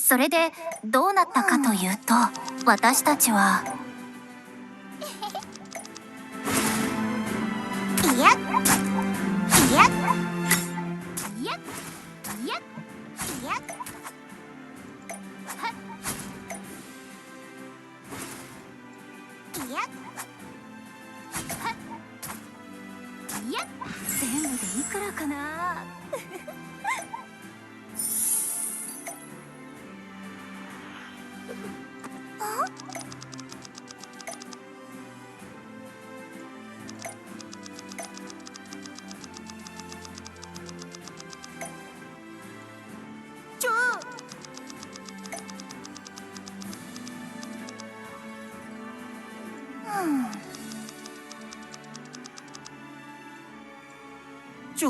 それでどうなったかというと、私たちは。いやいやいやいやいやはっいやはっいや、全部でいくらかな。ちょ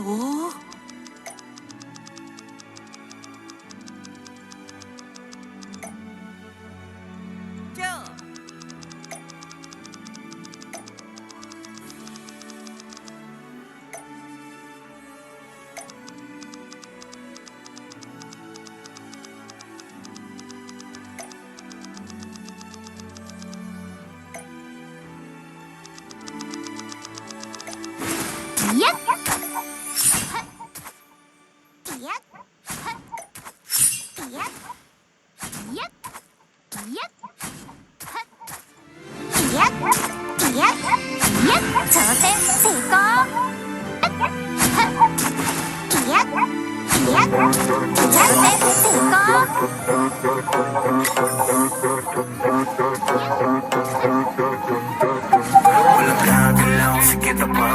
いや挑戦成功。いや挑戦成功。Walang gagalaw, sige na ba?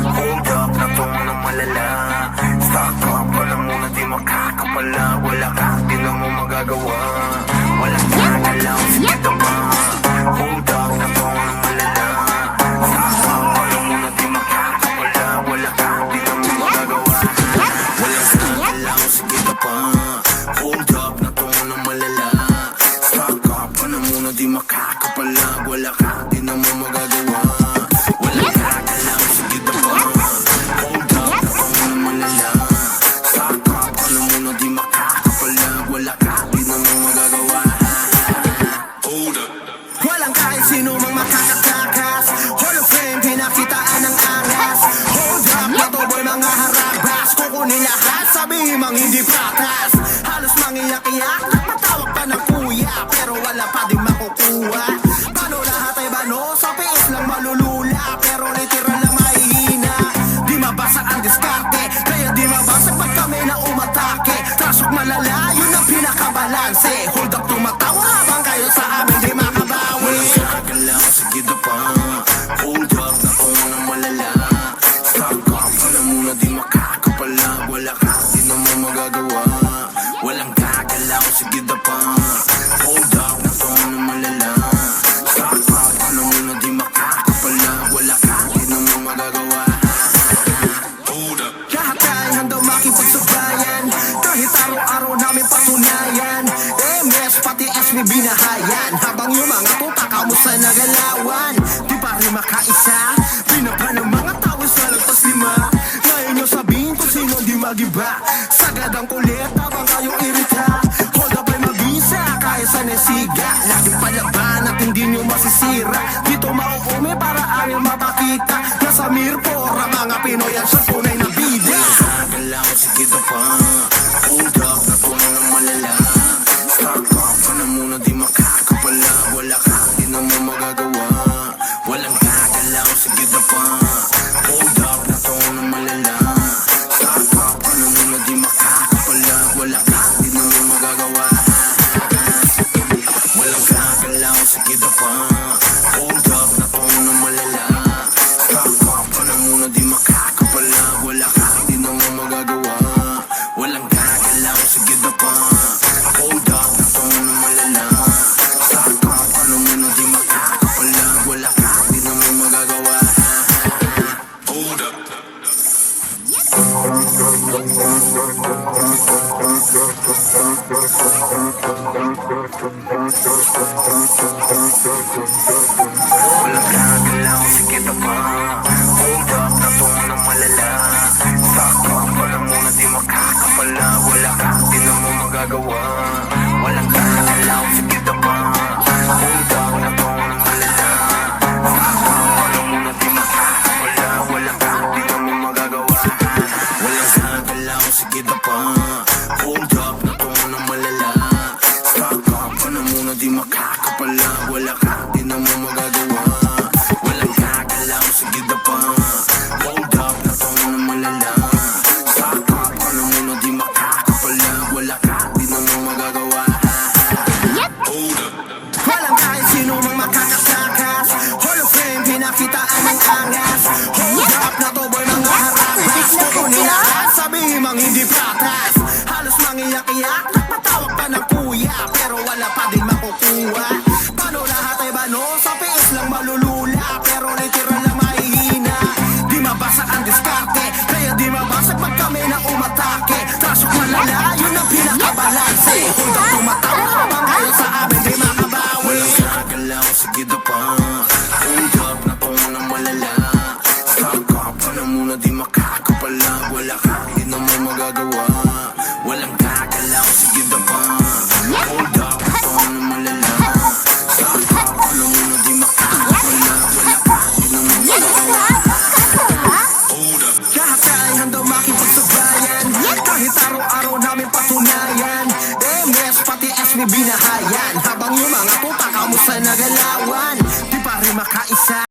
Hold up na to ng malala. Stop up ka na muna, di makakapala. Wala ka, di na mo magagawa. Walang gagalaw, sige na ba? Hold up na to ng malala. Stop up ka na muna, di makakapala. Wala ka, di na mo magagawa. Walang gagalaw, sige na ba? Hold up na to ng malala. Stop up ka na muna, di makakapala. Wala ka, di na mo magagawa. Walang gagalaw, sige na ba? Hold up na to ng malala. Stop up ka na muna, di makakapala. Wala ka, di na mo magagawa. Hold up. walang kahit sino mang makakatakas. Hall of Fame, pinakitaan ng angas. Hold up, matuboy mga harabas. Kukunin lahat, sabihin mang hindi patas. Halos mangiyak-iyak, matawag pa ng kuya, pero wala pa din makukuha. Paano lahat ay bano, sa piis lang malulula, pero literal lang mahihina. Di mabasa ang diskarte, kaya di mabasa pag kami na umatake. Trasok malala, yun ang pinakabalanse. Hold up, tumatawa habang kayo sa amin di makabawi. Walang gagalaw, sige na pa. Hold up na to ng malala. Stop up ka na muna, di makakapala. Wala ka, di na mo magagawa. Walang gagalaw, sige na pa. Hold up na to ng malala. Stop up ka na muna, di makakapala. Wala ka, di na mo magagawa. Hold up. Lahat ay handang makipagsabayan, kahit araw-araw namin patunayan. MS pati SB binahayan, habang yung mga tuta kamusta nagalawan. Di pa rin makaisa, pinapa ng mga tao sa lagpas lima. Ngayon nyo sabihin kung sino di magiba. Sagad ang kulit habang kayong irita. Hold up ay mabisa, kahit sa nesiga. Laging palaban at hindi nyo masisira. Dito mauume para amin mapakita. Nasa mirpor ang mga Pinoy at sa tunay na bida. Gagalaw, sige na pa. Hold up na to ng malala. Stop up ka na muna, di makakapala. Wala ka, di na mo magagawa. Walang gagalaw, sige na pa. Hold up na to ng malala. Stop up ka na muna, di makakapala. Wala ka, di na mo magagawa. Walang gagalaw, sige na pa. Hold up na to ng malala. Stop up ka na muna, di makakapala. Wala ka, di na mo magagawa. Walang gagalaw, sige na pa. Hold up na to ng malala. Stop up ka na muna, di makakapala. Wala ka, di na mo magagawa. Hold up. Walang gagalaw, sige na pa. Hold up na to ng malala. Stop up ka na muna, di makakapala. Wala ka, di na mo magagawa. Walang Hold up na to ng malala. Stock up ka na muna, di makakapala. Wala ka, di na mo magagawa. Walang gagalaw, sige na pa. Hold up na to ng malala. Stock up ka na muna, di makakapala. Wala ka, di na mo magagawa. Hold up. Walang kahit sino mang makakatakas. Hall of Fame, pinakitaan ng angas. Hold up na to boy, mga harabas. Kukunin lahat, sabihin mang hindi patas. Halos mangiyak-iyak, nagpatawag pa ng kuya, pero wala pa din makukuha. Paano lahat ay bano? Sa PS lang malulula, pero literal lang mahihina. Di mabasa ang diskarte, kaya di mabasag pag kami na umatake. Trasok malala, yun ang pinakabalanse. Hold up, tumatawa habang kayo sa amin di makabawi. Walang gagalaw, sige na pa. Hold up na to ng malala. Stock up ka na muna, di makakapala. Wala ka, di na mo magagawa. Walang gagalaw, sige na pa. Hold up na to ng malala. Stock up ka na muna, di makakapala. Wala ka, di na mo magagawa. Hold up. Lahat ay handang makipagsabayan. Kahit araw-araw namin patunayan. MS pati SB binahayan. Habang yung mga puta kamusta nagalawan. Di pa rin makaisa.